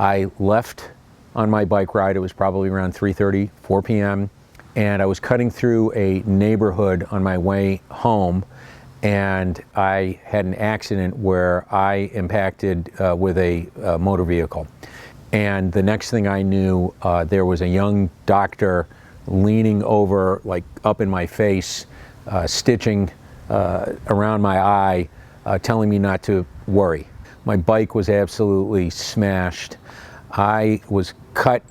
I left on my bike ride. It was probably around 3:30, 4 p.m. and I was cutting through a neighborhood on my way home, and I had an accident where I impacted with a motor vehicle. And the next thing I knew, there was a young doctor leaning over, like up in my face, stitching around my eye, telling me not to worry. My bike was absolutely smashed. I was cut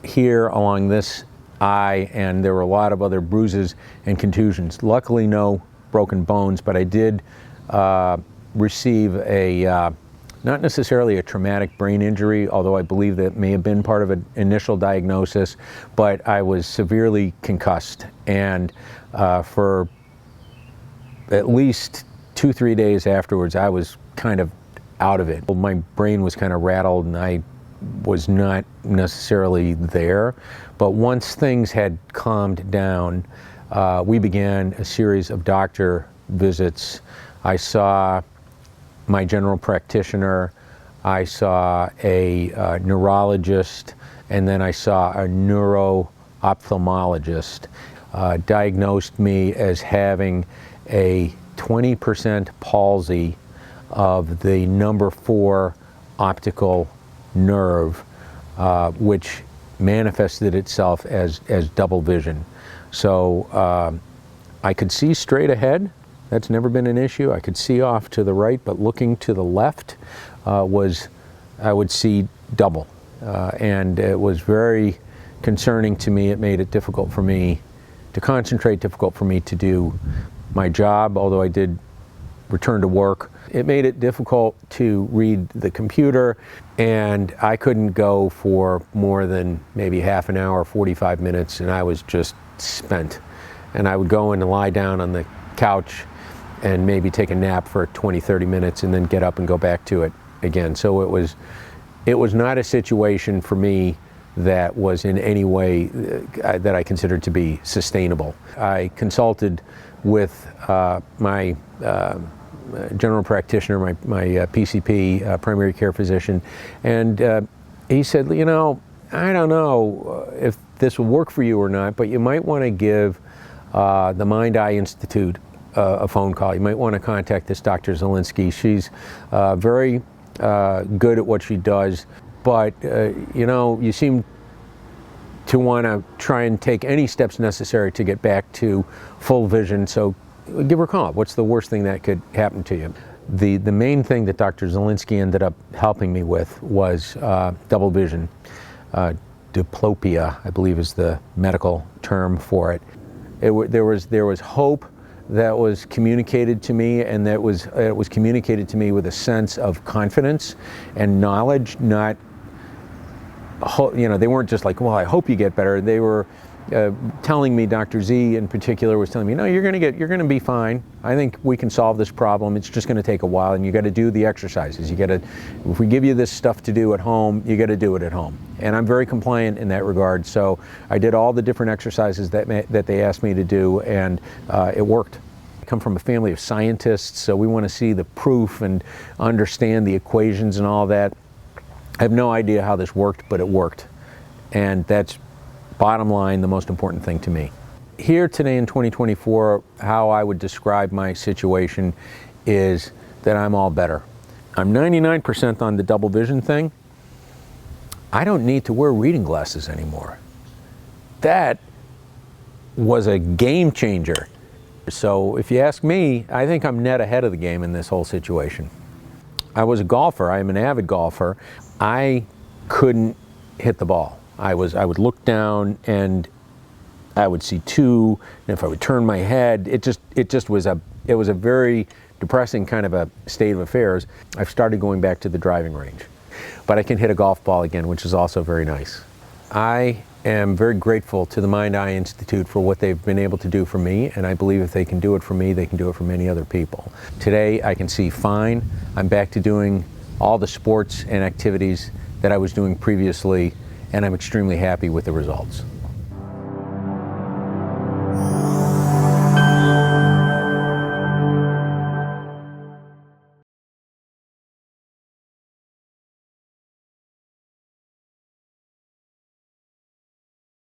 here along this eye, and there were a lot of other bruises and contusions. Luckily, no broken bones, but I did receive a, not necessarily a traumatic brain injury, although I believe that may have been part of an initial diagnosis, but I was severely concussed. And for at least 2-3 days afterwards, I was kind of out of it. My brain was kind of rattled, and I was not necessarily there. But once things had calmed down, we began a series of doctor visits. I saw my general practitioner, I saw a neurologist, and then I saw a neuro-ophthalmologist. Diagnosed me as having a 20% palsy of the number 4 optical nerve, which manifested itself as double vision. So I could see straight ahead. That's never been an issue. I could see off to the right, but looking to the left I would see double. And it was very concerning to me. It made it difficult for me to concentrate, difficult for me to do my job, although I did return to work. It made it difficult to read the computer, and I couldn't go for more than maybe half an hour, 45 minutes, and I was just spent. And I would go in and lie down on the couch and maybe take a nap for 20-30 minutes and then get up and go back to it again. So it was not a situation for me that was in any way that I considered to be sustainable. I consulted with my general practitioner, my PCP, primary care physician, and he said, you know, I don't know if this will work for you or not, but you might want to give the Mind-Eye Institute a phone call. You might want to contact this Dr. Zelinsky. She's very good at what she does, but you know, you seem to want to try and take any steps necessary to get back to full vision, so give her a call. What's the worst thing that could happen to you? The main thing that Dr. Zelinsky ended up helping me with was double vision. Diplopia, I believe, is the medical term for it. There was hope that was communicated to me, and it was communicated to me with a sense of confidence and knowledge. Not, you know, they weren't just like, well, I hope you get better. They were telling me, Dr. Z in particular was telling me, no, you're going to be fine. I think we can solve this problem. It's just going to take a while, and you got to do the exercises. You got to, if we give you this stuff to do at home, you got to do it at home. And I'm very compliant in that regard. So I did all the different exercises that they asked me to do, and it worked. I come from a family of scientists, so we want to see the proof and understand the equations and all that. I have no idea how this worked, but it worked. And that's, bottom line, the most important thing to me. Here today in 2024, how I would describe my situation is that I'm all better. I'm 99% on the double vision thing. I don't need to wear reading glasses anymore. That was a game changer. So if you ask me, I think I'm net ahead of the game in this whole situation. I was a golfer. I am an avid golfer. I couldn't hit the ball. I would look down and I would see 2, and if I would turn my head, it was a very depressing kind of a state of affairs. I've started going back to the driving range, but I can hit a golf ball again, which is also very nice. I am very grateful to the Mind-Eye Institute for what they've been able to do for me, and I believe if they can do it for me, they can do it for many other people. Today I can see fine. I'm back to doing all the sports and activities that I was doing previously, and I'm extremely happy with the results.